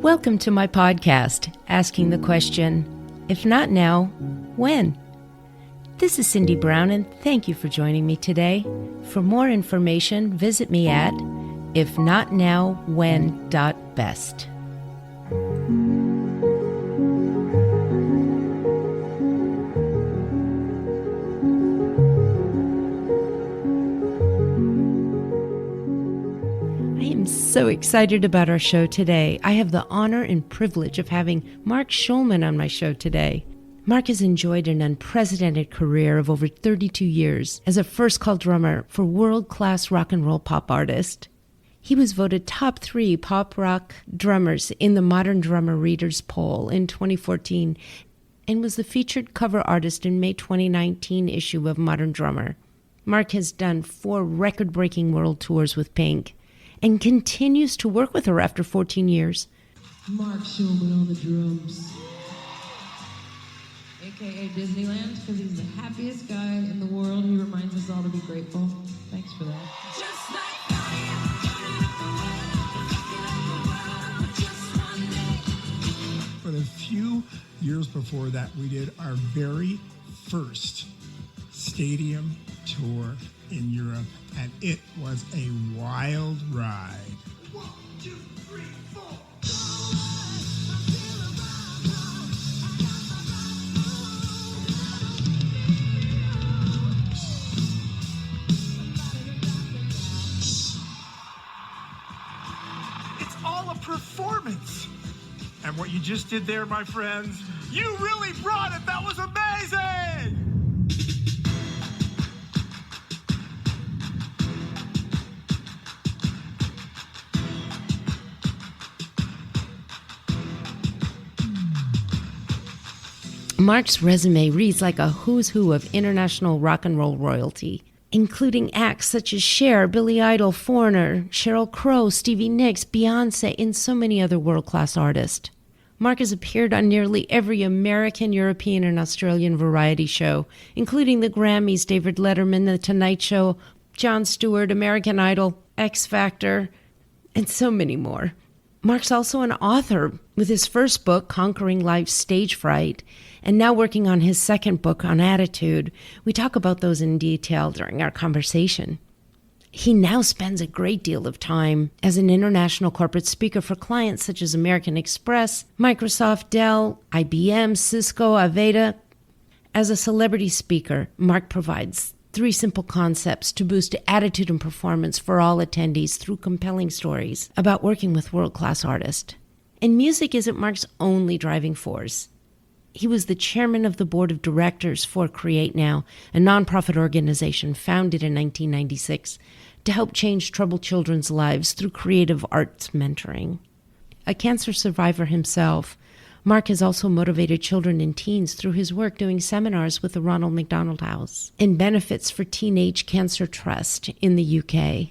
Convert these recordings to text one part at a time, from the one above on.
Welcome to my podcast, asking the question, if not now, when? This is Cindy Brown, and thank you for joining me today. For more information, visit me at ifnotnowwhen.best. So excited about our show today. I have the honor and privilege of having Mark Schulman on my show today. Mark has enjoyed an unprecedented career of over 32 years as a first-call drummer for world-class rock and roll pop artist. He was voted top 3 pop rock drummers in the Modern Drummer Readers poll in 2014 and was the featured cover artist in May 2019 issue of Modern Drummer. Mark has done 4 record-breaking world tours with Pink and continues to work with her after 14 years. Mark Schulman on the drums, a.k.a. Disneyland, because he's the happiest guy in the world. He reminds us all to be grateful. Thanks for that. For the few years before that, we did our very first stadium tour in Europe, and it was a wild ride. 1, 2, 3, 4. It's all a performance. And what you just did there, my friends, you really brought it. That was amazing. Mark's resume reads like a who's who of international rock and roll royalty, including acts such as Cher, Billy Idol, Foreigner, Sheryl Crow, Stevie Nicks, Beyonce, and so many other world-class artists. Mark has appeared on nearly every American, European, and Australian variety show, including the Grammys, David Letterman, The Tonight Show, Jon Stewart, American Idol, X Factor, and so many more. Mark's also an author, with his first book, Conquering Life's Stage Fright, and now working on his second book on attitude. We talk about those in detail during our conversation. He now spends a great deal of time as an international corporate speaker for clients such as American Express, Microsoft, Dell, IBM, Cisco, Aveda. As a celebrity speaker, Mark provides 3 simple concepts to boost attitude and performance for all attendees through compelling stories about working with world-class artists. And music isn't Mark's only driving force. He was the chairman of the board of directors for Create Now, a nonprofit organization founded in 1996 to help change troubled children's lives through creative arts mentoring. A cancer survivor himself, Mark has also motivated children and teens through his work doing seminars with the Ronald McDonald House and benefits for Teenage Cancer Trust in the UK.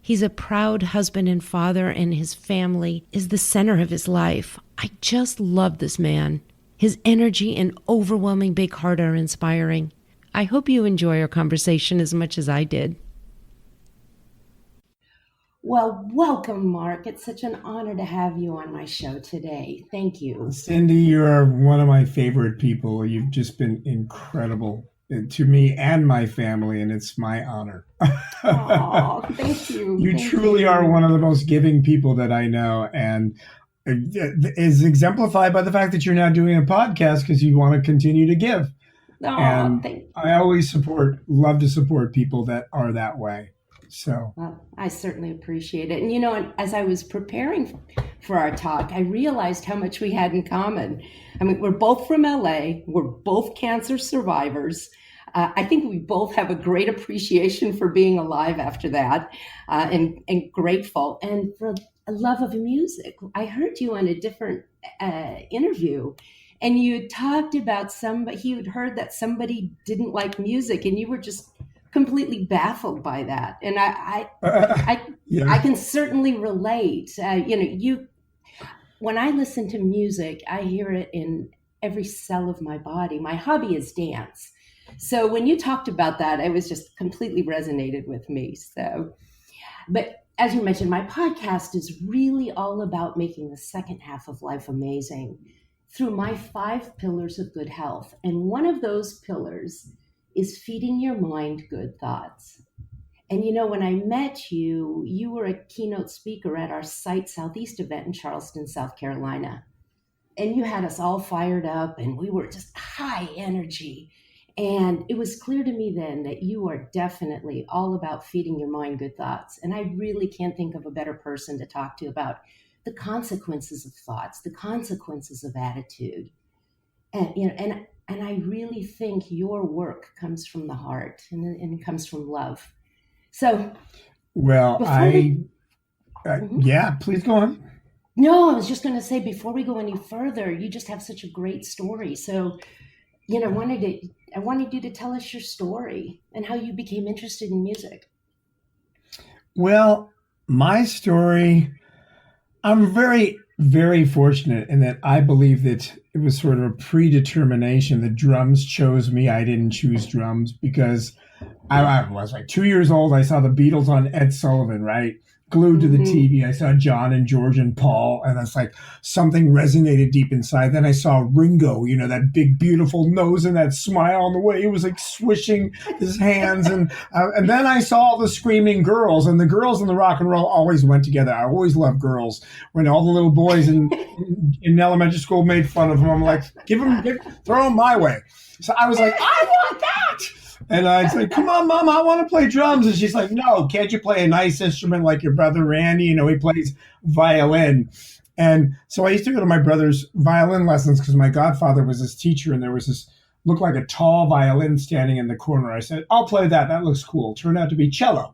He's a proud husband and father, and his family is the center of his life. I just love this man. His energy and overwhelming big heart are inspiring. I hope you enjoy our conversation as much as I did. Well, welcome, Mark. It's such an honor to have you on my show today. Thank you. Cindy, you are one of my favorite people. You've just been incredible to me and my family, and it's my honor. Oh, thank you. You truly are one of the most giving people that I know, and is exemplified by the fact that you're now doing a podcast because you want to continue to give. Oh, and I always love to support people that are that way. So well, I certainly appreciate it. And, as I was preparing for our talk, I realized how much we had in common. I mean, we're both from LA. We're both cancer survivors. I think we both have a great appreciation for being alive after that, and grateful, and for a love of music. I heard you on a different interview, and you talked about you had heard that somebody didn't like music, and you were just completely baffled by that. And I can certainly relate. When I listen to music, I hear it in every cell of my body. My hobby is dance. So when you talked about that, it was just completely resonated with me. So, but as you mentioned, my podcast is really all about making the second half of life amazing through my 5 pillars of good health. And one of those pillars is feeding your mind good thoughts. And when I met you, you were a keynote speaker at our Site Southeast event in Charleston, South Carolina. And you had us all fired up and we were just high energy. And it was clear to me then that you are definitely all about feeding your mind good thoughts. And I really can't think of a better person to talk to about the consequences of thoughts, the consequences of attitude. And I really think your work comes from the heart and it comes from love. So, Well, yeah, please go on. No, I was just going to say, before we go any further, you just have such a great story. So, I wanted you to tell us your story and how you became interested in music. Well, my story, I'm very, very fortunate in that I believe that it was sort of a predetermination. The drums chose me. I didn't choose drums because I was like 2 years old. I saw the Beatles on Ed Sullivan, right? Glued to the TV. I saw John and George and Paul, and it's like something resonated deep inside. Then I saw Ringo, that big, beautiful nose and that smile on the way he was like swishing his hands. And then I saw all the screaming girls, and the girls in the rock and roll always went together. I always loved girls. When all the little boys in elementary school made fun of them, I'm like, throw them my way. So I was like, I want that. And I'd say, come on, Mom, I want to play drums. And she's like, no, can't you play a nice instrument like your brother Randy? He plays violin. And so I used to go to my brother's violin lessons because my godfather was his teacher. And there was this, looked like a tall violin standing in the corner. I said, I'll play that. That looks cool. Turned out to be cello.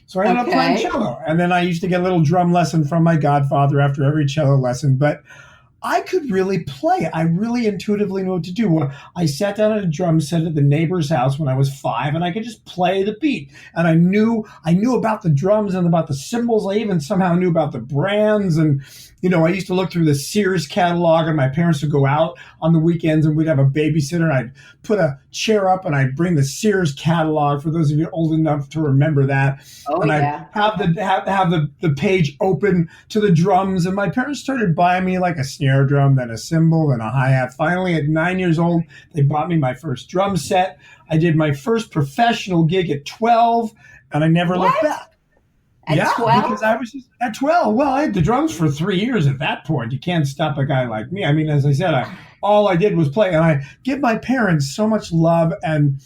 So I ended up playing cello. And then I used to get a little drum lesson from my godfather after every cello lesson. But I could really play. I really intuitively knew what to do. I sat down at a drum set at the neighbor's house when I was 5, and I could just play the beat. And I knew about the drums and about the cymbals. I even somehow knew about the brands. And, I used to look through the Sears catalog, and my parents would go out on the weekends, and we'd have a babysitter, and I'd put a chair up, and I'd bring the Sears catalog, for those of you old enough to remember that. Oh, yeah. I'd have the page open to the drums, and my parents started buying me like a snare drum, then a cymbal, then a hi-hat. Finally, at 9 years old, they bought me my first drum set. I did my first professional gig at 12, and I never looked back. At 12? Because I was just at 12. Well, I had the drums for 3 years at that point. You can't stop a guy like me. I mean, as I said, all I did was play. And I give my parents so much love and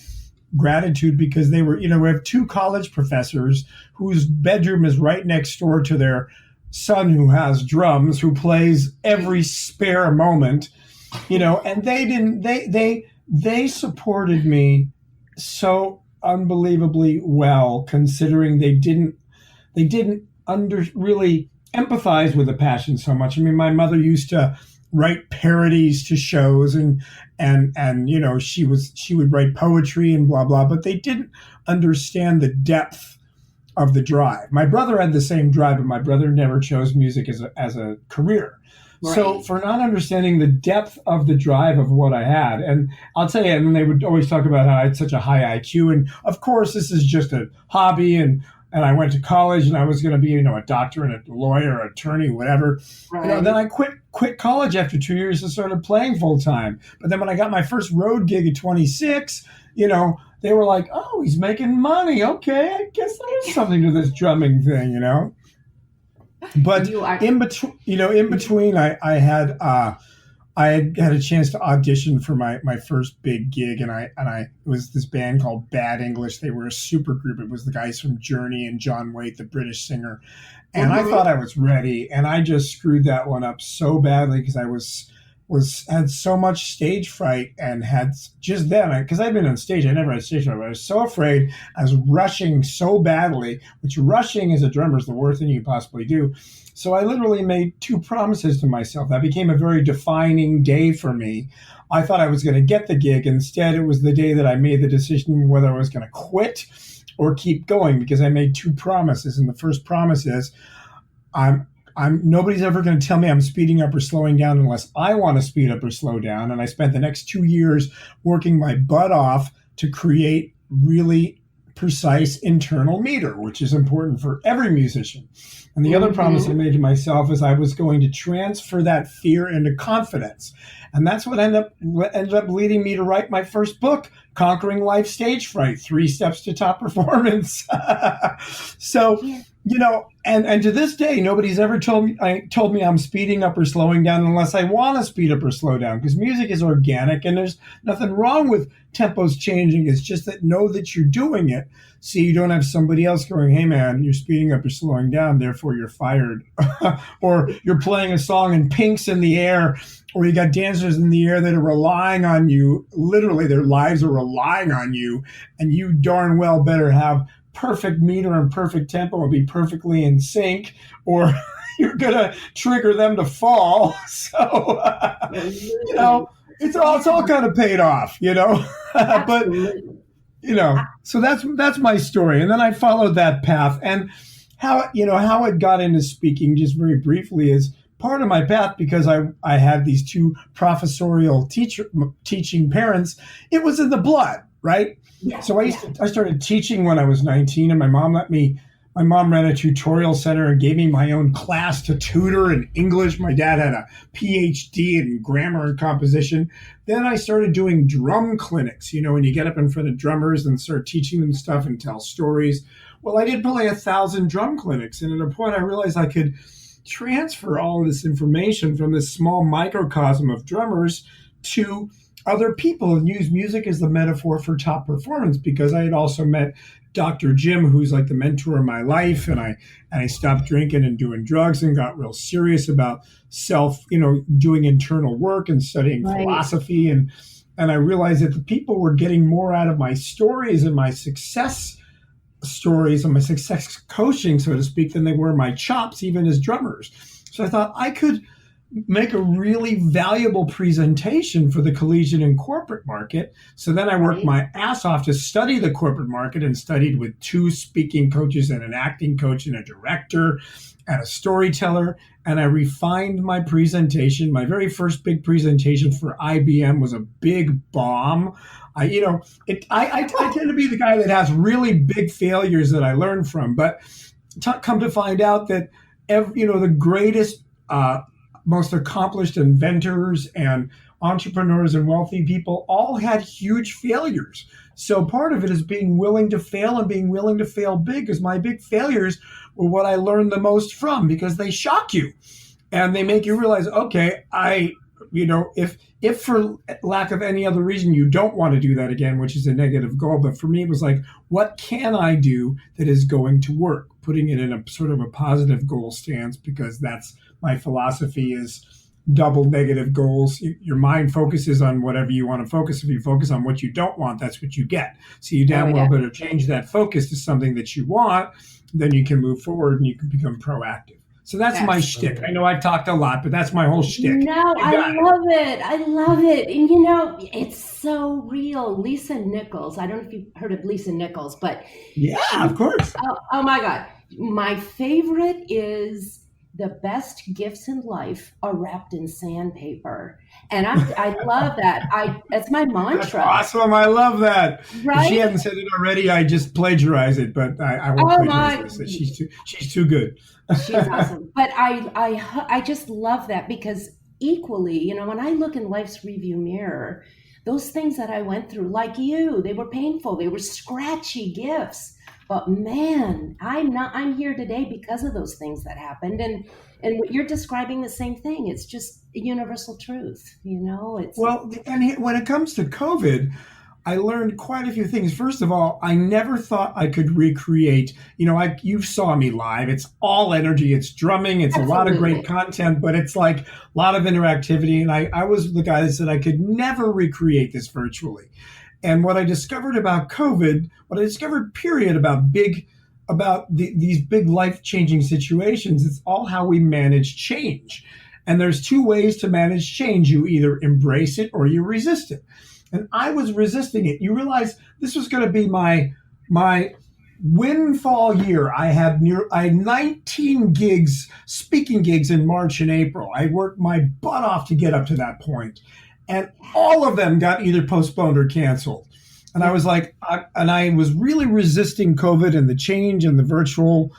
gratitude because they were, we have 2 college professors whose bedroom is right next door to their son who has drums, who plays every spare moment, and they supported me so unbelievably well, considering they didn't really empathize with the passion so much. I mean, my mother used to write parodies to shows and she would write poetry and blah, blah, but they didn't understand the depth of the drive. My brother had the same drive, but my brother never chose music as a career. Right. So for not understanding the depth of the drive of what I had, and I'll tell you, and they would always talk about how I had such a high IQ, and of course this is just a hobby, and I went to college and I was going to be, a doctor and a lawyer, an attorney, whatever. Right. Then I quit college after 2 years and started playing full time. But then when I got my first road gig at 26, they were like, "Oh, he's making money. Okay, I guess there's something to this drumming thing, But in between, I had a chance to audition for my first big gig, and it was this band called Bad English. They were a super group. It was the guys from Journey and John Waite, the British singer. And I thought I was ready, and I just screwed that one up so badly because I had so much stage fright and had just then, because I'd been on stage, I never had stage fright, but I was so afraid. I was rushing so badly, which rushing as a drummer is the worst thing you can possibly do. So I literally made 2 promises to myself. That became a very defining day for me. I thought I was going to get the gig. Instead, it was the day that I made the decision whether I was going to quit or keep going, because I made 2 promises. And the first promise is, nobody's ever going to tell me I'm speeding up or slowing down unless I want to speed up or slow down. And I spent the next 2 years working my butt off to create really precise internal meter, which is important for every musician. And the other promise I made to myself is I was going to transfer that fear into confidence. And that's what ended up leading me to write my first book, Conquering Life Stage Fright, 3 Steps to Top Performance. So, and to this day, nobody's ever told me I'm speeding up or slowing down unless I want to speed up or slow down, because music is organic and there's nothing wrong with tempos changing. It's just that know that you're doing it so you don't have somebody else going, hey man, you're speeding up or slowing down, therefore you're fired. Or you're playing a song and Pink's in the air, or you got dancers in the air that are relying on you. Literally, their lives are relying on you, and you darn well better have perfect meter and perfect tempo and be perfectly in sync, or you're going to trigger them to fall. So, it's all kind of paid off, but, so that's my story. And then I followed that path. And how it got into speaking, just very briefly, is part of my path because I had these 2 professorial teaching parents. It was in the blood, right? Yeah, so I started teaching when I was 19, and my mom ran a tutorial center and gave me my own class to tutor in English. My dad had a PhD in grammar and composition. Then I started doing drum clinics, when you get up in front of drummers and start teaching them stuff and tell stories. Well, I did probably 1,000 drum clinics. And at a point I realized I could transfer all of this information from this small microcosm of drummers to other people and use music as the metaphor for top performance, because I had also met Dr. Jim, who's like the mentor of my life. And I stopped drinking and doing drugs and got real serious about doing internal work and studying philosophy. And I realized that the people were getting more out of my stories and my success stories and my success coaching, so to speak, than they were my chops, even as drummers. So I thought I could make a really valuable presentation for the collegiate and corporate market. So then I worked my ass off to study the corporate market and studied with 2 speaking coaches and an acting coach and a director and a storyteller. And I refined my presentation. My very first big presentation for IBM was a big bomb. I tend to be the guy that has really big failures that I learn from, but come to find out that the greatest most accomplished inventors and entrepreneurs and wealthy people all had huge failures. So part of it is being willing to fail and being willing to fail big, because my big failures were what I learned the most from, because they shock you and they make you realize, okay, if for lack of any other reason you don't want to do that again, which is a negative goal, but for me it was like, what can I do that is going to work? Putting it in a sort of a positive goal stance, because that's my philosophy is double negative goals. Your mind focuses on whatever you want to focus. If you focus on what you don't want, that's what you get. So you damn well better change that focus to something that you want, then you can move forward and you can become proactive. So that's my shtick. I know I've talked a lot, but that's my whole shtick. No, I love it. I love it. And it's so real. Lisa Nichols. I don't know if you've heard of Lisa Nichols, but of course. Oh my God. My favorite is the best gifts in life are wrapped in sandpaper. And I love that. That's my mantra. That's awesome. I love that. Right? If she hasn't said it already, I just plagiarize it, but I won't plagiarize it. She's too good. She's awesome. But I just love that, because equally, when I look in life's review mirror, those things that I went through, like you, they were painful. They were scratchy gifts. But man, I'm here today because of those things that happened. And what you're describing, the same thing. It's just a universal truth, Well, and when it comes to COVID, I learned quite a few things. First of all, I never thought I could recreate, you saw me live. It's all energy. It's drumming. It's Absolutely. A lot of great content, but it's like a lot of interactivity. And I was the guy that said I could never recreate this virtually. And what I discovered about COVID, period, about these big life-changing situations, it's all how we manage change. And there's 2 ways to manage change. You either embrace it or you resist it. And I was resisting it. You realize this was going to be my windfall year. I had 19 speaking gigs in March and April. I worked my butt off to get up to that point. And all of them got either postponed or canceled. And I was like, I was really resisting COVID and the change and the virtual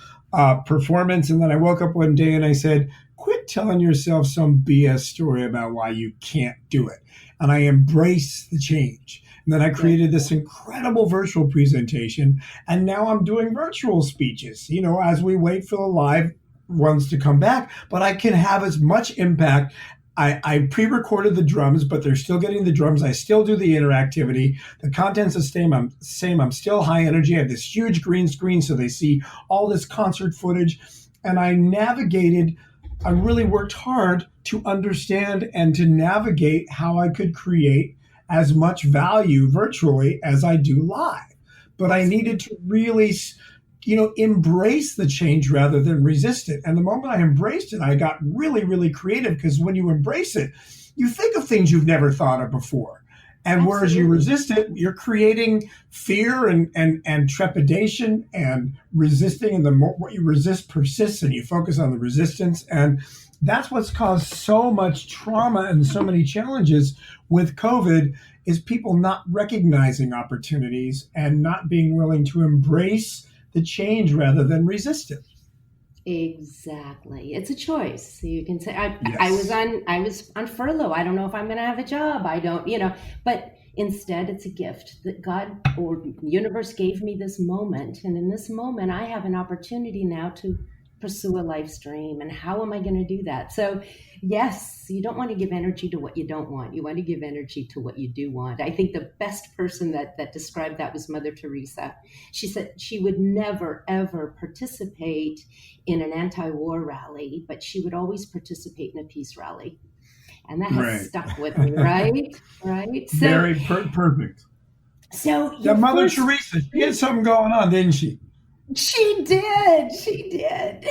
performance. And then I woke up one day and I said, quit telling yourself some BS story about why you can't do it. And I embraced the change. And then I created this incredible virtual presentation. And now I'm doing virtual speeches, as we wait for the live ones to come back. But I can have as much impact. I pre-recorded the drums, but they're still getting the drums. I still do the interactivity. The content's the same. I'm still high energy. I have this huge green screen so they see all this concert footage. And I really worked hard to understand and to navigate how I could create as much value virtually as I do live. But I needed to really embrace the change rather than resist it. And the moment I embraced it, I got really, really creative, because when you embrace it, you think of things you've never thought of before. And whereas you resist it, you're creating fear and trepidation and resisting. And the more what you resist persists, and you focus on the resistance. And that's what's caused so much trauma and so many challenges with COVID, is people not recognizing opportunities and not being willing to embrace the change rather than resist it. Exactly. It's a choice. You can say, Yes. I was on furlough. I don't know if I'm going to have a job. I don't, but instead it's a gift that God or the universe gave me this moment. And in this moment, I have an opportunity now to pursue a life stream. And how am I going to do that? So yes, you don't want to give energy to what you don't want. You want to give energy to what you do want. I think the best person that described that was Mother Teresa. She said she would never, ever participate in an anti-war rally, but she would always participate in a peace rally. And that has stuck with me, right? Right? So, very perfect. So Mother Teresa, she had something going on, didn't she? She did. She did.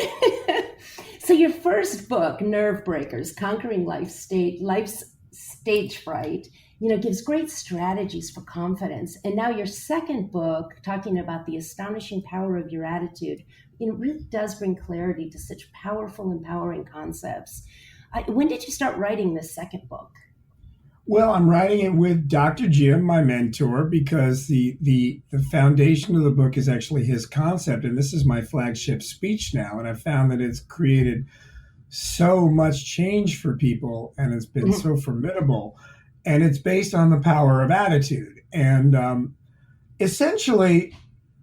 So your first book, Nerve Breakers, Conquering Life's Stage Fright, gives great strategies for confidence. And now your second book, talking about the astonishing power of your attitude, really does bring clarity to such powerful, empowering concepts. When did you start writing this second book? Well, I'm writing it with Dr. Jim, my mentor, because the foundation of the book is actually his concept. And this is my flagship speech now. And I've found that it's created so much change for people, and it's been so formidable. And it's based on the power of attitude. And essentially,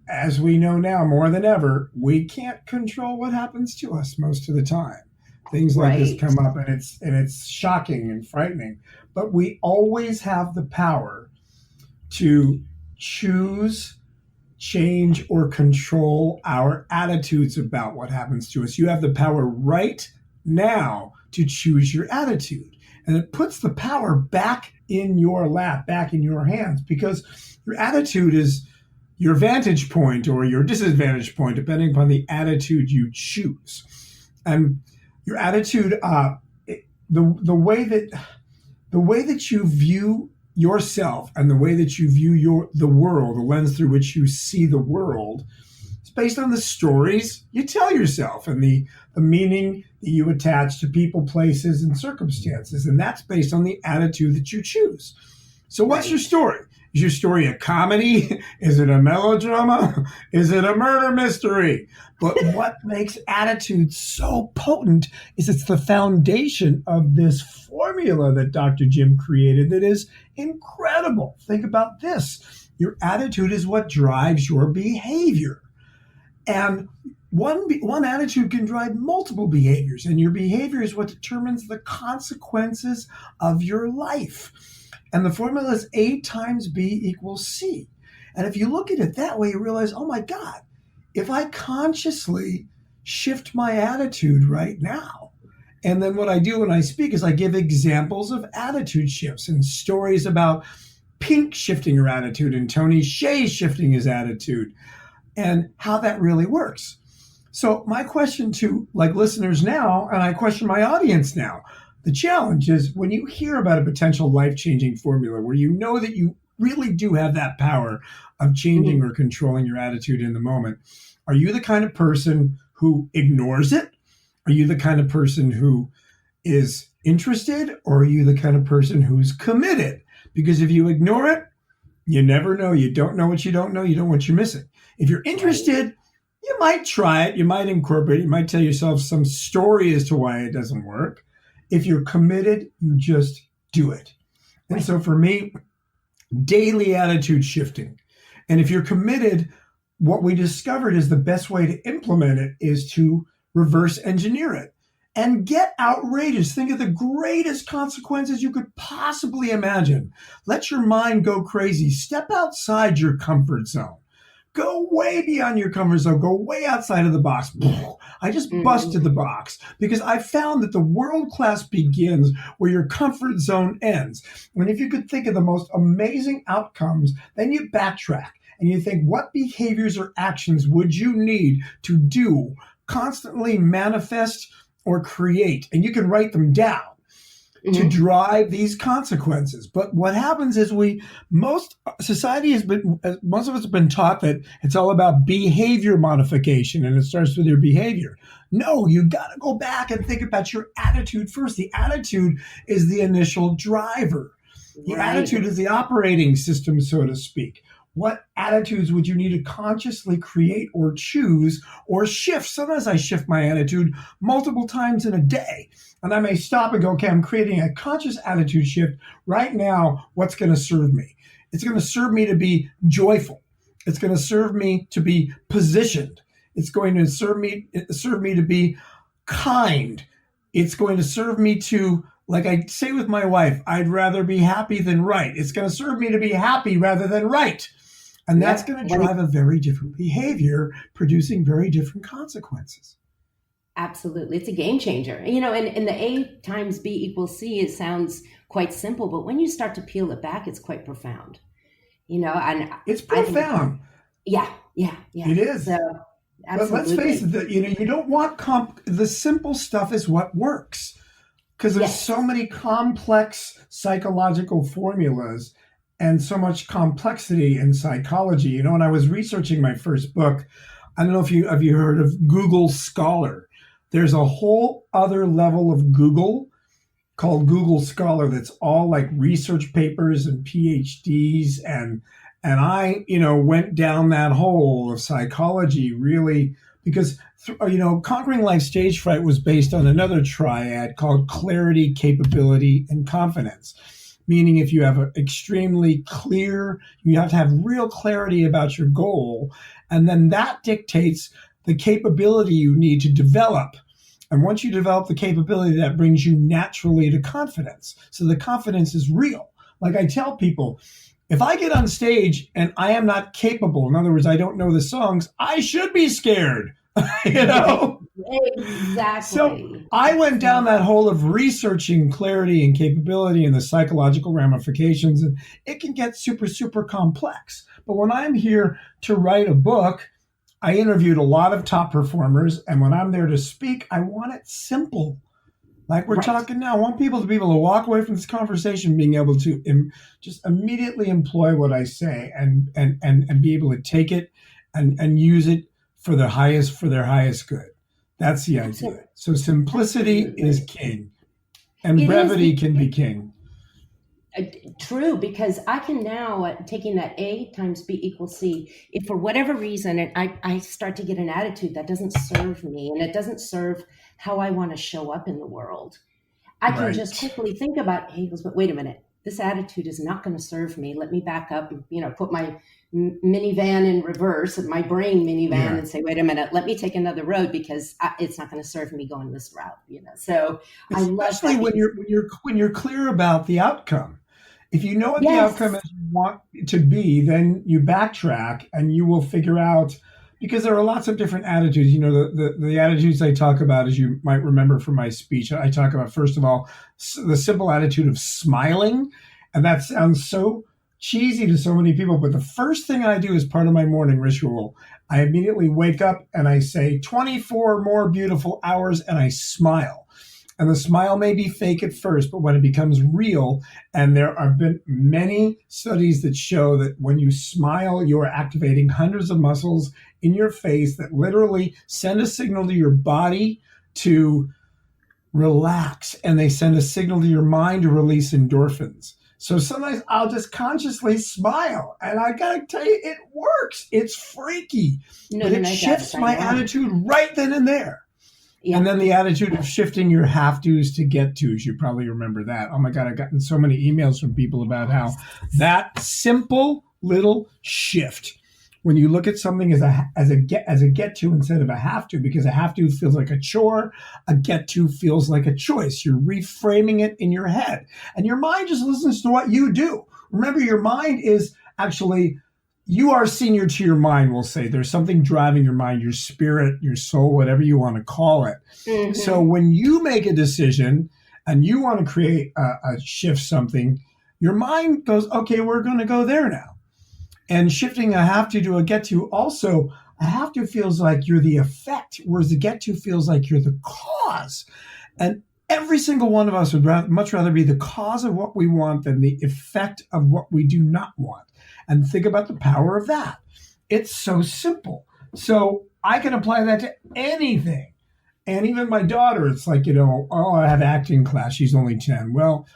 as we know now more than ever, we can't control what happens to us most of the time. Things like this come up, and it's shocking and frightening. But we always have the power to choose, change, or control our attitudes about what happens to us. You have the power right now to choose your attitude. And it puts the power back in your lap, back in your hands, because your attitude is your vantage point or your disadvantage point, depending upon the attitude you choose. And your attitude, the way that you view yourself and the way that you view the world, the lens through which you see the world, is based on the stories you tell yourself and the meaning that you attach to people, places, and circumstances. And that's based on the attitude that you choose. So what's your story? Is your story a comedy? Is it a melodrama? Is it a murder mystery? But what makes attitude so potent is it's the foundation of this formula that Dr. Jim created that is incredible. Think about this. Your attitude is what drives your behavior. And one attitude can drive multiple behaviors, and your behavior is what determines the consequences of your life. And the formula is A times B equals C. And if you look at it that way, you realize, oh my God, if I consciously shift my attitude right now, and then what I do when I speak is I give examples of attitude shifts and stories about Pink shifting her attitude and Tony Hsieh shifting his attitude and how that really works. So my question to listeners now, and I question my audience now, the challenge is when you hear about a potential life-changing formula where you know that you really do have that power of changing or controlling your attitude in the moment, are you the kind of person who ignores it? Are you the kind of person who is interested, or are you the kind of person who's committed? Because if you ignore it, You never know. You don't know what you don't know. You don't know what you're missing. If you're Right. interested, you might try it. You might incorporate it. You might tell yourself some story as to why it doesn't work. If you're committed, you just do it. And Right. so for me, daily attitude shifting. And if you're committed, what we discovered is the best way to implement it is to reverse engineer it and get outrageous. Think of the greatest consequences you could possibly imagine. Let your mind go crazy. Step outside your comfort zone. Go way beyond your comfort zone. Go way outside of the box. I just Hmm. busted the box because I found that the world class begins where your comfort zone ends. And if you could think of the most amazing outcomes, then you backtrack and you think, what behaviors or actions would you need to do, constantly manifest or create? And you can write them down to Hmm. drive these consequences. But what happens is most society has been, most of us have been taught that it's all about behavior modification and it starts with your behavior. No, you got to go back and think about your attitude first. The attitude is the initial driver. The Right. attitude is the operating system, so to speak. What attitudes would you need to consciously create or choose or shift? Sometimes I shift my attitude multiple times in a day. And I may stop and go, okay, I'm creating a conscious attitude shift right now. What's going to serve me? It's going to serve me to be joyful. It's going to serve me to be positioned. It's going to serve me to be kind. It's going to serve me to, like I say with my wife, I'd rather be happy than right. It's going to serve me to be happy rather than right. And that's Yep. going to drive a very different behavior, producing very different consequences. Absolutely. It's a game changer. And the A times B equals C, it sounds quite simple, but when you start to peel it back, it's quite profound. And It's I think it's, profound. yeah, yeah, yeah. It So is. But let's face absolutely. it, that you don't want the simple stuff is what works because there's so Yes. many complex psychological formulas and so much complexity in psychology. When I was researching my first book, I don't know if you have you heard of Google Scholar. There's a whole other level of Google called Google Scholar that's all like research papers and PhDs and I went down that hole of psychology really because conquering life stage fright was based on another triad called clarity, capability, and confidence. Meaning, if you have an extremely clear, you have to have real clarity about your goal, and then that dictates the capability you need to develop. And once you develop the capability, that brings you naturally to confidence. So the confidence is real. Like I tell people, if I get on stage and I am not capable, in other words, I don't know the songs, I should be scared, you Right. know? So Exactly. I went down that Exactly. hole of researching clarity and capability and the psychological ramifications, and it can get super, super complex. But when I'm here to write a book, I interviewed a lot of top performers, and when I'm there to speak, I want it simple. Like we're Right. talking now, I want people to be able to walk away from this conversation being able to just immediately employ what I say and be able to take it and use it for their highest good. That's the idea. So simplicity is Absolutely. king, and It is brevity can because be king. Uh, True, because I can now, taking that A times B equals C, if for whatever reason I start to get an attitude that doesn't serve me and it doesn't serve how I want to show up in the world, I can just Right. quickly think about, hey, but wait a minute, this attitude is not going to serve me. Let me back up and, put my minivan in reverse, my brain minivan, Yeah. and say, wait a minute, let me take another road because it's not going to serve me going this route. So I love Especially that when because, you're clear about the outcome. If you know what the outcome yes, is you want it to be, then you backtrack and you will figure out because there are lots of different attitudes. The attitudes I talk about, as you might remember from my speech, I talk about first of all the simple attitude of smiling, and that sounds so cheesy to so many people. But the first thing I do as part of my morning ritual, I immediately wake up and I say 24 more beautiful hours, and I smile. And the smile may be fake at first, but when it becomes real, and there have been many studies that show that when you smile, you are activating hundreds of muscles in your face that literally send a signal to your body to relax, and they send a signal to your mind to release endorphins. So sometimes I'll just consciously smile, and I gotta tell you, it works. It's freaky, No, but no, it no, shifts I my know. attitude right then and there. Yeah. And then the attitude of shifting your have tos to get tos. You probably remember that. Oh my God, I've gotten so many emails from people about how that simple little shift, when you look at something as a get to instead of a have to, because a have to feels like a chore, a get to feels like a choice. You're reframing it in your head, and your mind just listens to what you do. Remember, your mind is actually, you are senior to your mind, we'll say. There's something driving your mind, your spirit, your soul, whatever you want to call it. So Mm-hmm. when you make a decision and you want to create a shift something, your mind goes, okay, we're going to go there now. And shifting a have to a get to, also, a have to feels like you're the effect, whereas the get to feels like you're the cause. And every single one of us would much rather be the cause of what we want than the effect of what we do not want. And think about the power of that. It's so simple. So I can apply that to anything. And even my daughter, it's like, oh, I have acting class. She's only 10. Well,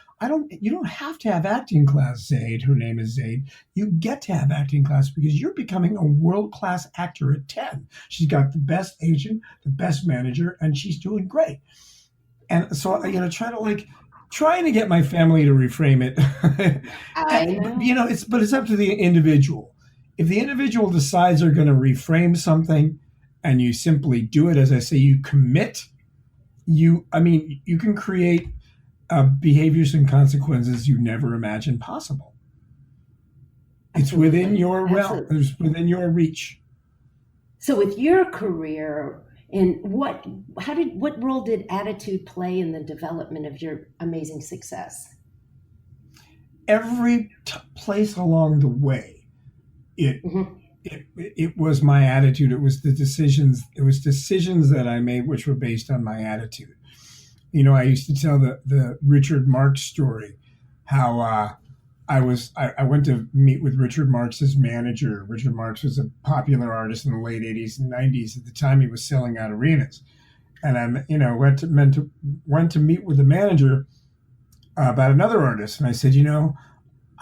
you don't have to have acting class, Zaid. Her name is Zaid. You get to have acting class because you're becoming a world-class actor at 10. She's got the best agent, the best manager, and she's doing great. And so, trying to get my family to reframe it. I know. It's up to the individual. If the individual decides they're going to reframe something, and you simply do it, as I say, you commit. You can create behaviors and consequences you never imagined possible. It's within your realm. Absolutely. It's within your reach. So with your career, and what role did attitude play in the development of your amazing success? Every place along the way, it Hmm. it was my attitude. It was the decisions. It was decisions that I made which were based on my attitude. I used to tell the Richard Marx story, how I went to meet with Richard Marx's manager. Richard Marx was a popular artist in the late 80s and 90s. At the time, he was selling out arenas. And I went to meet with the manager about another artist. And I said,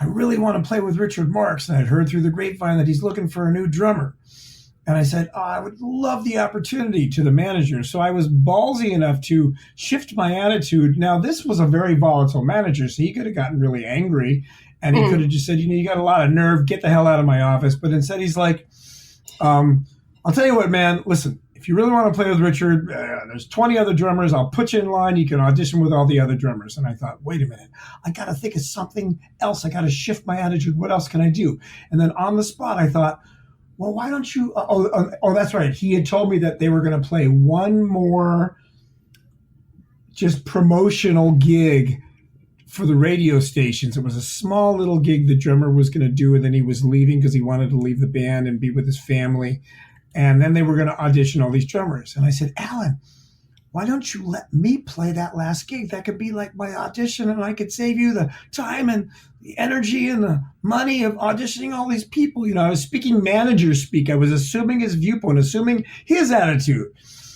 I really want to play with Richard Marx. And I'd heard through the grapevine that he's looking for a new drummer. And I said, oh, I would love the opportunity, to the manager. So I was ballsy enough to shift my attitude. Now, this was a very volatile manager, so he could have gotten really angry, and he could have just said, you got a lot of nerve, get the hell out of my office. But instead, he's like, I'll tell you what, man, listen, if you really want to play with Richard, there's 20 other drummers. I'll put you in line. You can audition with all the other drummers. And I thought, wait a minute, I got to think of something else. I got to shift my attitude. What else can I do? And then on the spot, I thought, well, why don't you? Oh, that's right. He had told me that they were going to play one more just promotional gig for the radio stations. It was a small little gig the drummer was going to do, and then he was leaving because he wanted to leave the band and be with his family. And then they were going to audition all these drummers. And I said, Alan, why don't you let me play that last gig? That could be like my audition, and I could save you the time and the energy and the money of auditioning all these people. I was speaking manager speak. I was assuming his viewpoint, assuming his attitude.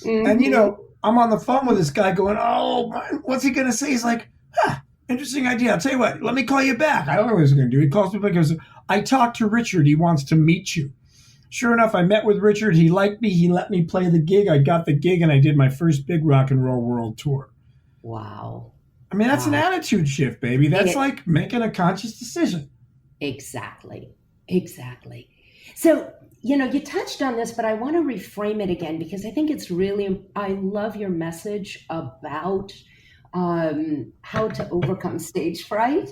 Mm-hmm. And, I'm on the phone with this guy going, oh, what's he going to say? He's like, interesting idea. I'll tell you what, let me call you back. I don't know what he's going to do. He calls me back and goes, I talked to Richard. He wants to meet you. Sure enough, I met with Richard. He liked me. He let me play the gig. I got the gig, and I did my first big rock and roll world tour. Wow. I mean, that's an attitude shift, baby. That's like making a conscious decision. Exactly. So, you touched on this, but I want to reframe it again because I think it's really, I love your message about how to overcome stage fright.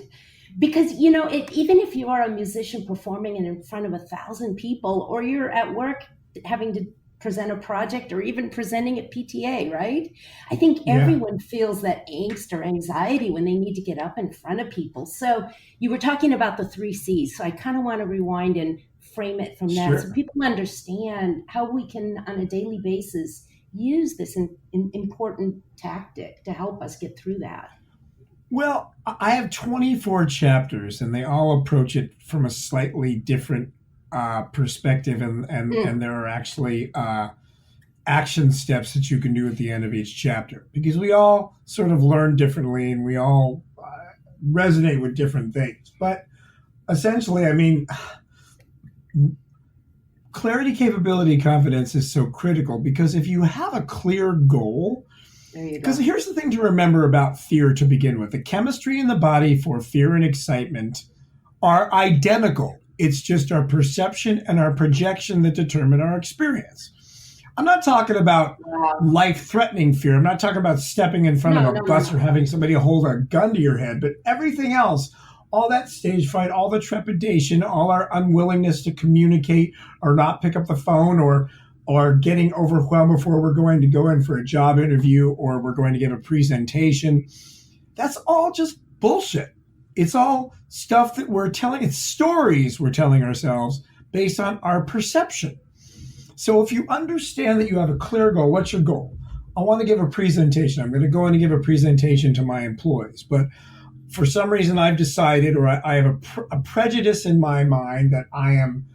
Because, even if you are a musician performing in front of 1,000 people, or you're at work having to present a project, or even presenting at PTA, right? I think everyone feels that angst or anxiety when they need to get up in front of people. So you were talking about the 3 C's. So I kind of want to rewind and frame it from that, so people understand how we can, on a daily basis, use this important tactic to help us get through that. Well, I have 24 chapters, and they all approach it from a slightly different perspective, and there are actually action steps that you can do at the end of each chapter, because we all sort of learn differently, and we all resonate with different things. But essentially, I mean, clarity, capability, confidence is so critical because if you have a clear goal, There you go. because here's the thing to remember about fear to begin with. The chemistry in the body for fear and excitement are identical. It's just our perception and our projection that determine our experience. I'm not talking about Wow. life-threatening fear. I'm not talking about stepping in front of a bus or having somebody hold a gun to your head, but everything else, all that stage fright, all the trepidation, all our unwillingness to communicate or not pick up the phone or getting overwhelmed before we're going to go in for a job interview or we're going to give a presentation, that's all just bullshit. It's all stuff that we're telling, it's stories we're telling ourselves based on our perception. So if you understand that you have a clear goal, what's your goal? I want to give a presentation. I'm going to go in and give a presentation to my employees. But for some reason, I've decided, or I have a prejudice in my mind that I am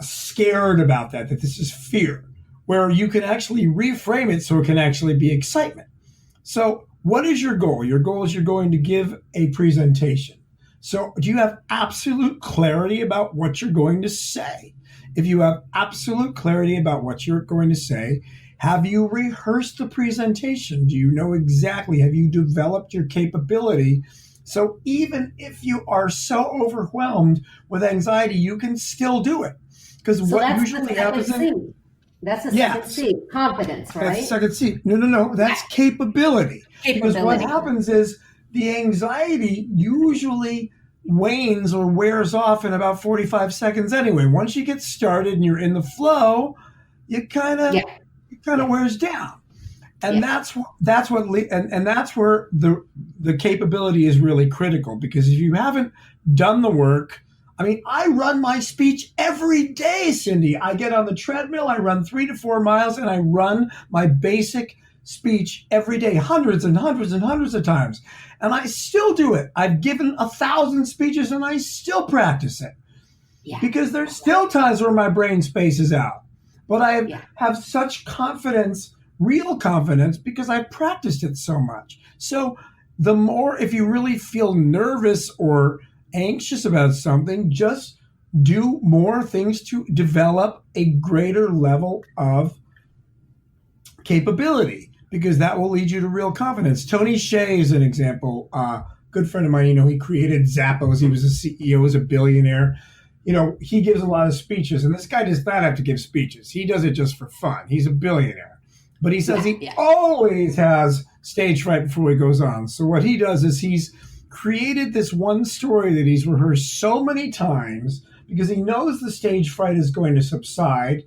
scared about that this is fear, where you can actually reframe it so it can actually be excitement. So what is your goal? Your goal is you're going to give a presentation. So do you have absolute clarity about what you're going to say? If you have absolute clarity about what you're going to say, have you rehearsed the presentation? Do you know exactly? Have you developed your capability? So even if you are so overwhelmed with anxiety, you can still do it. Because So what that's usually the happens second C. That's the second C, confidence, right? That's the second C. No. That's capability. Because what Capability. happens is the anxiety usually wanes or wears off in about 45 seconds anyway. Once you get started and you're in the flow, it kind of wears down. And that's where the capability is really critical, because if you haven't done the work, I mean, I run my speech every day, Cindy. I get on the treadmill, I run 3 to 4 miles, and I run my basic speech every day, hundreds and hundreds and hundreds of times. And I still do it. I've given 1,000 speeches and I still practice it. Yeah. Because there's still times where my brain spaces out. But I have such confidence, real confidence, because I practiced it so much. So the more, if you really feel nervous or anxious about something, just do more things to develop a greater level of capability, because that will lead you to real confidence. Tony Hsieh is an example. Good friend of mine, he created Zappos. He was a CEO, he was a billionaire. He gives a lot of speeches, and this guy does not have to give speeches. He does it just for fun. He's a billionaire. But he says he always has stage fright before he goes on. So what he does is he's created this one story that he's rehearsed so many times, because he knows the stage fright is going to subside,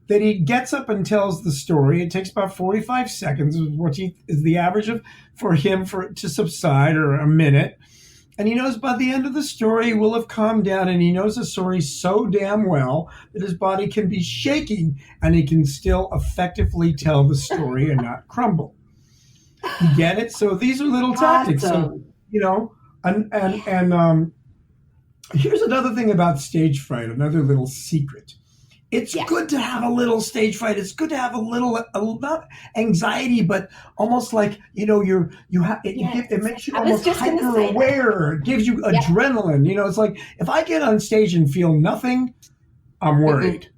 that he gets up and tells the story. It takes about 45 seconds, which is the average for him to subside, or a minute. And he knows by the end of the story, he will have calmed down, and he knows the story so damn well that his body can be shaking and he can still effectively tell the story and not crumble. You get it? So these are little tactics. So, and here's another thing about stage fright, another little secret. It's good to have a little stage fright. It's good to have a little, not anxiety, but almost like, it makes you almost hyper aware. It gives you adrenaline. It's like, if I get on stage and feel nothing, I'm worried.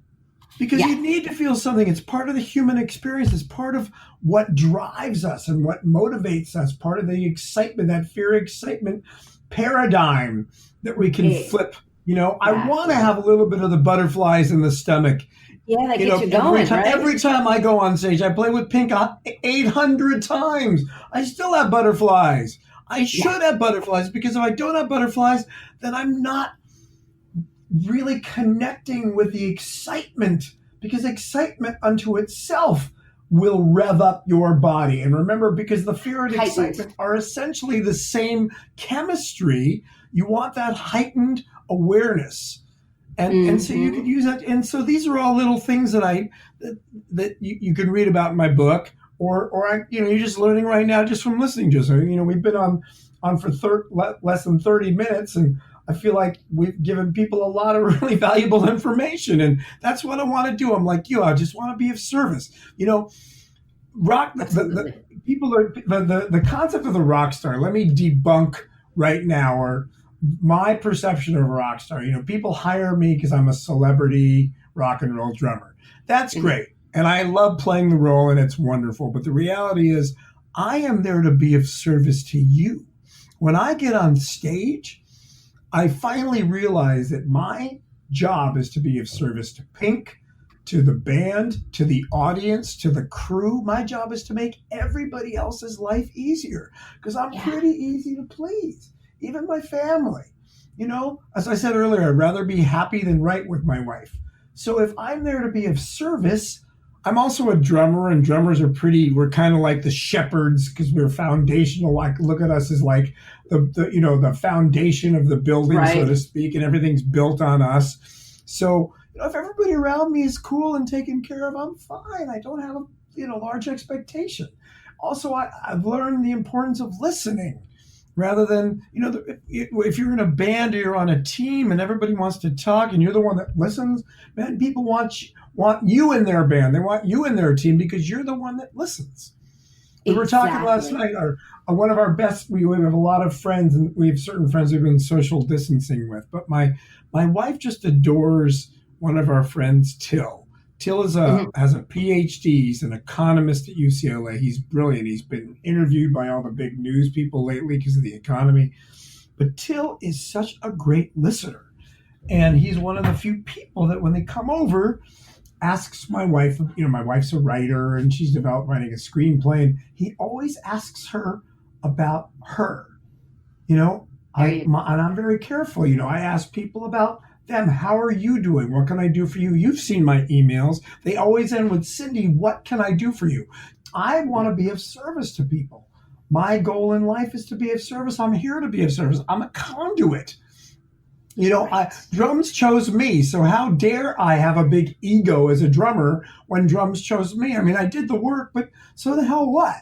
Because you need to feel something. It's part of the human experience. It's part of what drives us and what motivates us. Part of the excitement, that fear excitement paradigm that we can flip. I want to have a little bit of the butterflies in the stomach. Yeah, that gets you going, right? Every time I go on stage, I play with Pink 800 times. I still have butterflies. I should have butterflies, because if I don't have butterflies, then I'm not really connecting with the excitement, because excitement unto itself will rev up your body. And remember, because the fear and excitement are essentially the same chemistry, you want that heightened awareness. And so you could use that. And so these are all little things that you can read about in my book, or you're just learning right now just from listening to us. We've been on for less than 30 minutes, and I feel like we've given people a lot of really valuable information, and that's what I want to do. I'm like I just want to be of service. rock, Absolutely. the people are, the concept of the rock star, let me debunk right now, or my perception of a rock star. People hire me because I'm a celebrity rock and roll drummer. That's great. And I love playing the role, and it's wonderful. But the reality is, I am there to be of service to you. When I get on stage, I finally realize that my job is to be of service to Pink, to the band, to the audience, to the crew. My job is to make everybody else's life easier because I'm pretty easy to please, even my family. As I said earlier, I'd rather be happy than right with my wife. So if I'm there to be of service, I'm also a drummer, and drummers we're kind of like the shepherds because we're foundational. Like, look at us as like the foundation of the building, so to speak, and everything's built on us. So if everybody around me is cool and taken care of, I'm fine. I don't have a large expectation. Also, I've learned the importance of listening rather than, if you're in a band or you're on a team and everybody wants to talk and you're the one that listens, man, people want you in their band. They want you in their team because you're the one that listens. We were talking last night, one of our best, we have a lot of friends, and we have certain friends we've been social distancing with, but my wife just adores one of our friends, Till. Till has a PhD. He's an economist at UCLA. He's brilliant. He's been interviewed by all the big news people lately because of the economy. But Till is such a great listener. And he's one of the few people that when they come over, asks my wife, my wife's a writer and she's writing a screenplay. And he always asks her about her. And I'm very careful. I ask people about them. How are you doing? What can I do for you? You've seen my emails. They always end with, Cindy, what can I do for you? I want to be of service to people. My goal in life is to be of service. I'm here to be of service. I'm a conduit. Drums chose me. So how dare I have a big ego as a drummer when drums chose me? I mean, I did the work, but so the hell what?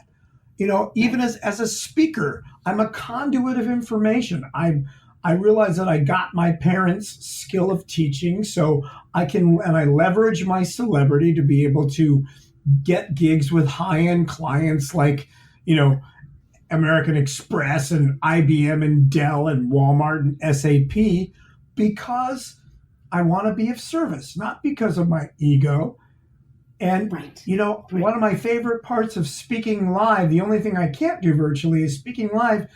Even as a speaker, I'm a conduit of information. I realize that I got my parents' skill of teaching, so I leverage my celebrity to be able to get gigs with high-end clients like, American Express and IBM and Dell and Walmart and SAP because I want to be of service, not because of my ego. And, one of my favorite parts of speaking live, the only thing I can't do virtually is speaking live.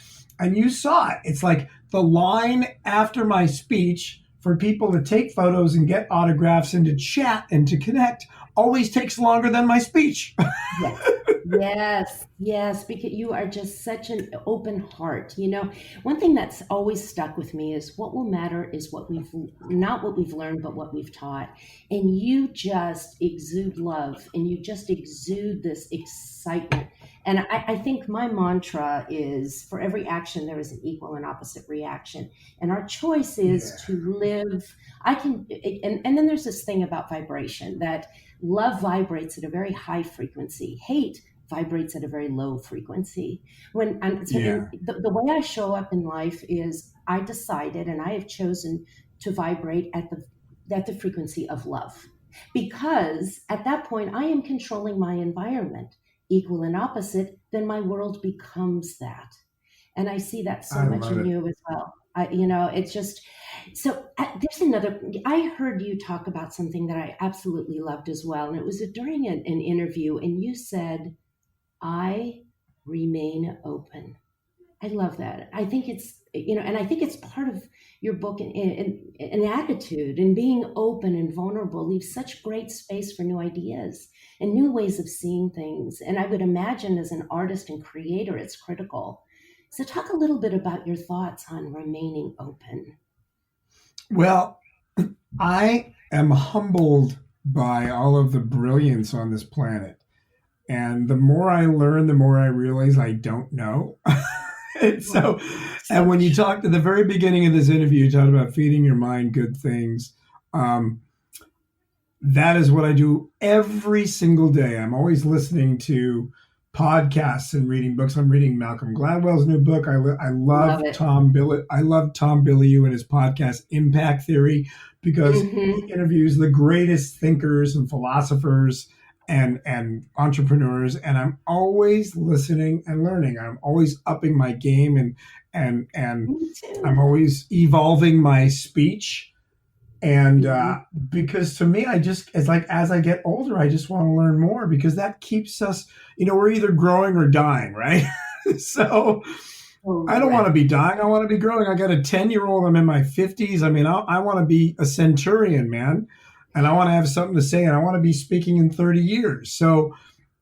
And you saw it. It's like the line after my speech for people to take photos and get autographs and to chat and to connect always takes longer than my speech. Yes, because you are just such an open heart. One thing that's always stuck with me is what will matter is not what we've learned, but what we've taught. And you just exude love and you just exude this excitement. And I think my mantra is for every action, there is an equal and opposite reaction. And our choice is to live. And then there's this thing about vibration that love vibrates at a very high frequency. Hate vibrates at a very low frequency. The way I show up in life is I decided and I have chosen to vibrate at the frequency of love. Because at that point, I am controlling my environment. Equal and opposite, then my world becomes that. And I see that so much in you as well. It's just, so there's another, I heard you talk about something that I absolutely loved as well. And it was during an interview and you said, I remain open. I love that. I think it's, and I think it's part of your book and attitude and being open and vulnerable leaves such great space for new ideas and new ways of seeing things. And I would imagine as an artist and creator, it's critical. So talk a little bit about your thoughts on remaining open. Well, I am humbled by all of the brilliance on this planet. And the more I learn, the more I realize I don't know. And when you talked at the very beginning of this interview, you talked about feeding your mind good things. That is what I do every single day. I'm always listening to podcasts and reading books. I'm reading Malcolm Gladwell's new book. I love Tom Bilyeu and his podcast Impact Theory because he interviews the greatest thinkers and philosophers and entrepreneurs, and I'm always listening and learning. I'm always upping my game, and Me too. I'm always evolving my speech. And because to me, it's like as I get older, I just want to learn more because that keeps us, we're either growing or dying, right? So I don't want to be dying. I want to be growing. I got a 10-year-old. I'm in my 50s. I mean, I want to be a centurion, man. And I want to have something to say, and I want to be speaking in 30 years. So,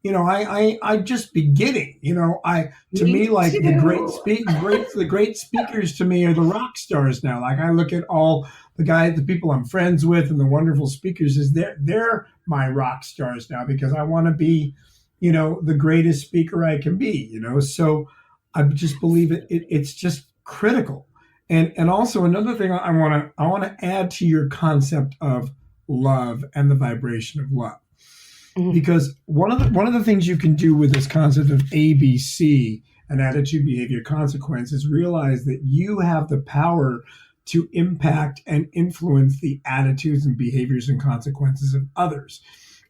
I just beginning, to me, like the great speakers to me are the rock stars now. Like I look at all the people I'm friends with and the wonderful speakers is they're my rock stars now because I want to be, the greatest speaker I can be, so I just believe it's just critical. And also another thing I want to add to your concept of love and the vibration of love. Because one of the things you can do with this concept of ABC and attitude, behavior, consequence is realize that you have the power to impact and influence the attitudes and behaviors and consequences of others.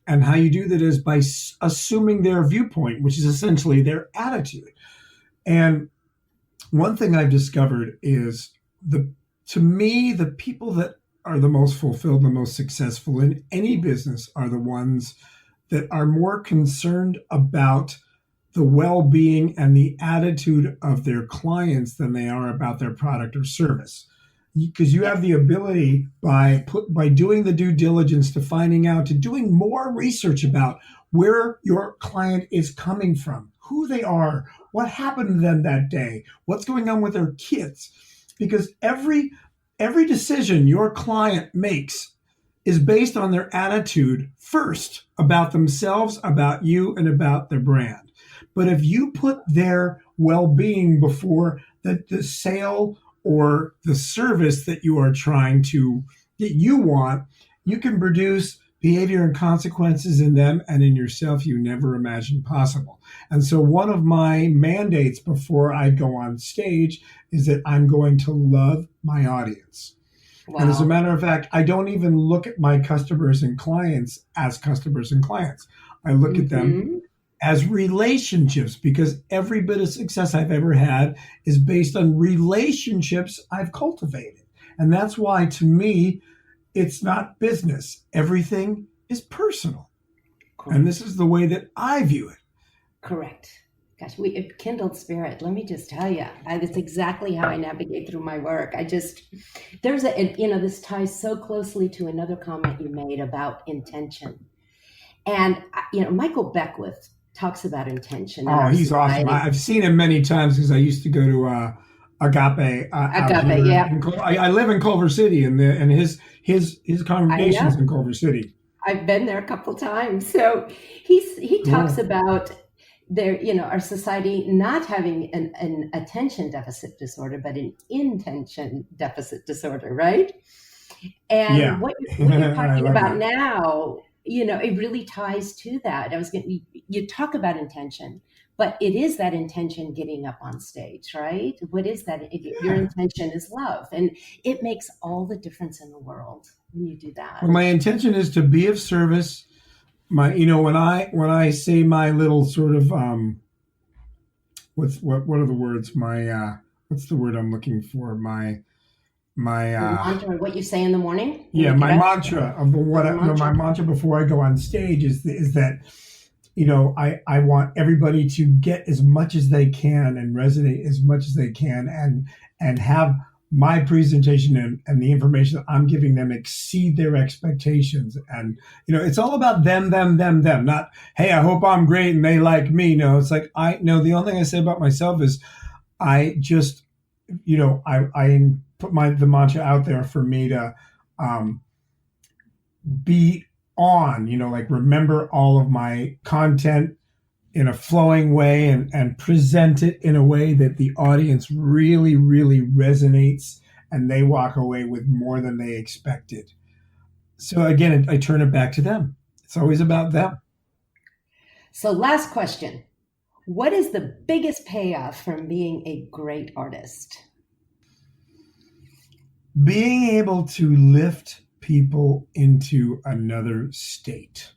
And how you do that is by assuming their viewpoint, which is essentially their attitude. And one thing I've discovered is to me, the people that are the most fulfilled, the most successful in any business are the ones that are more concerned about the well-being and the attitude of their clients than they are about their product or service. Because you have the ability by doing the due diligence to finding out, to doing more research about where your client is coming from, who they are, what happened to them that day, what's going on with their kids. Because every decision your client makes is based on their attitude first about themselves, about you, and about their brand. But if you put their well-being before the sale or the service that you want, you can produce behavior and consequences in them and in yourself you never imagined possible. And so one of my mandates before I go on stage is that I'm going to love my audience. Wow. And as a matter of fact, I don't even look at my customers and clients as customers and clients. I look at them as relationships, because every bit of success I've ever had is based on relationships I've cultivated. And that's why, to me, it's not business. Everything is personal. Correct. And this is the way that I view it. Correct. Gosh, it kindled spirit. Let me just tell you, that's exactly how I navigate through my work. This ties so closely to another comment you made about intention. And, Michael Beckwith talks about intention. Oh, he's awesome. I've seen him many times because I used to go to Agape. Agape, yeah. I live in Culver City, and his congregation's in Culver City. I've been there a couple times. So he talks about our society not having an attention deficit disorder, but an intention deficit disorder, right? And what you're talking about now, it really ties to that. You talk about intention, but it is that intention getting up on stage, right? What is that? Your intention is love, and it makes all the difference in the world when you do that. Well, my intention is to be of service. When I say my little sort of what are the words? What's the word I'm looking for? My mantra, what you say in the morning? My mantra before I go on stage is that I want everybody to get as much as they can and resonate as much as they can and have my presentation and the information that I'm giving them exceed their expectations. And it's all about them, not, hey, I hope I'm great and they like me. No, it's like the only thing I say about myself is I just I put the mantra out there for me to be on, remember all of my content in a flowing way and present it in a way that the audience really, really resonates and they walk away with more than they expected. So again, I turn it back to them. It's always about them. So last question. What is the biggest payoff from being a great artist? Being able to lift people into another state,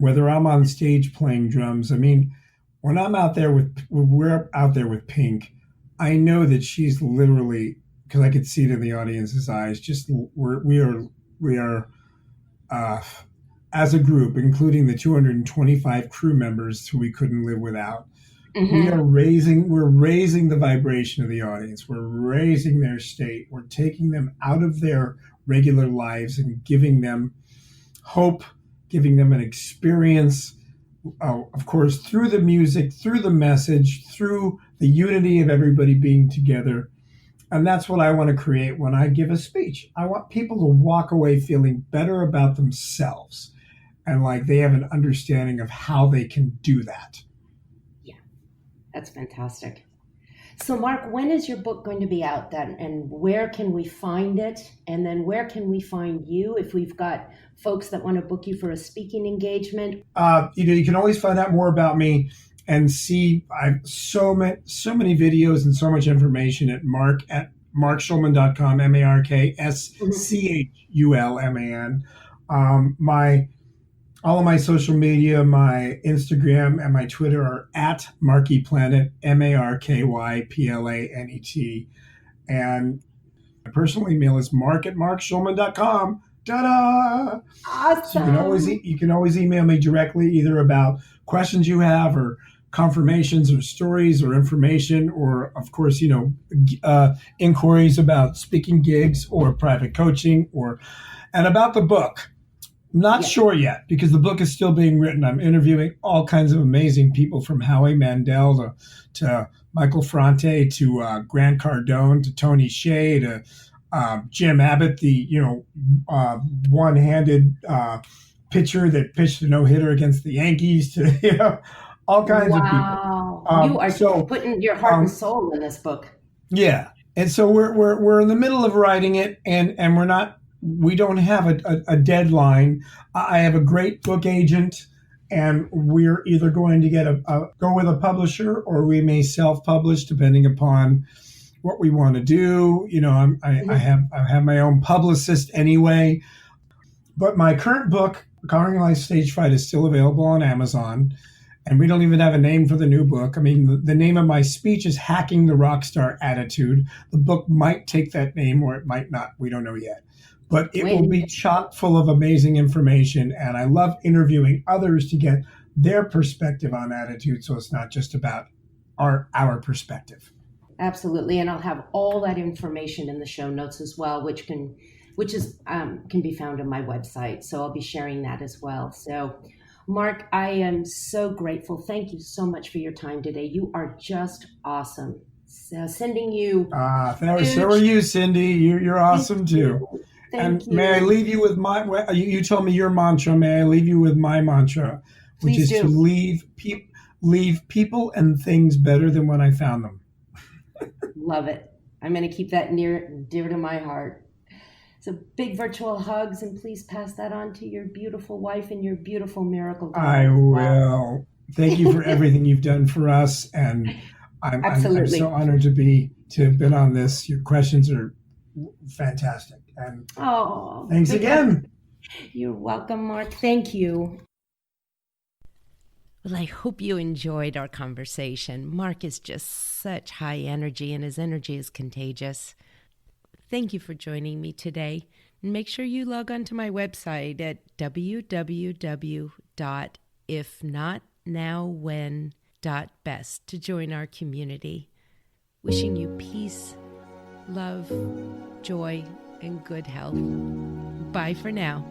whether I'm on stage playing drums. I mean, when we're out there with Pink, I know that she's literally, because I could see it in the audience's eyes. Just we are uh, as a group, including the 225 crew members who we couldn't live without. Mm-hmm. We're raising the vibration of the audience. We're raising their state. We're taking them out of their regular lives and giving them hope, giving them an experience, of course, through the music, through the message, through the unity of everybody being together. And that's what I want to create when I give a speech. I want people to walk away feeling better about themselves and like they have an understanding of how they can do that. Yeah, that's fantastic. So, Mark, when is your book going to be out then? And where can we find it? And then where can we find you if we've got folks that want to book you for a speaking engagement? You can always find out more about me and see I've so many videos and so much information at markschulman.com, MarkSchulman. My all of my social media, my Instagram and my Twitter are at Marky Planet, MarkyPlanet. And my personal email is mark@markschulman.com. Ta-da! So Awesome. you can always email me directly, either about questions you have or confirmations or stories or information, or of course, inquiries about speaking gigs or private coaching and about the book. Not Yes. sure yet because the book is still being written. I'm interviewing all kinds of amazing people, from Howie Mandel to Michael Fronte to Grant Cardone to Tony Shea to Jim Abbott, the one-handed pitcher that pitched a no-hitter against the Yankees, to all kinds of people. Wow. You are So putting your heart and soul in this book. yeah, and so we're in the middle of writing it, and we don't have a deadline. I have a great book agent, and we're either going to go with a publisher, or we may self-publish depending upon what we want to do. I have my own publicist anyway. But my current book, Conquering Life Stage Fright, is still available on Amazon. And we don't even have a name for the new book. I mean, the name of my speech is Hacking the Rockstar Attitude. The book might take that name or it might not. We don't know yet. But it will be chock full of amazing information. And I love interviewing others to get their perspective on attitude. So it's not just about our perspective. Absolutely. And I'll have all that information in the show notes as well, which can be found on my website. So I'll be sharing that as well. So Mark, I am so grateful. Thank you so much for your time today. You are just awesome. So sending you. So are you, Cindy. You're awesome too. Thank you. May I leave you with you told me your mantra. May I leave you with my mantra, which Please is do. to leave people and things better than when I found them. Love it. I'm going to keep that dear to my heart. So big virtual hugs, and please pass that on to your beautiful wife and your beautiful miracle daughter. I will. Thank you for everything you've done for us, and I'm so honored to have been on this. Your questions are fantastic, and thanks again. You're welcome, Mark. Thank you. Well, I hope you enjoyed our conversation. Mark is just such high energy, and his energy is contagious. Thank you for joining me today. And make sure you log on to my website at www.ifnotnowwhen.best to join our community. Wishing you peace, love, joy, and good health. Bye for now.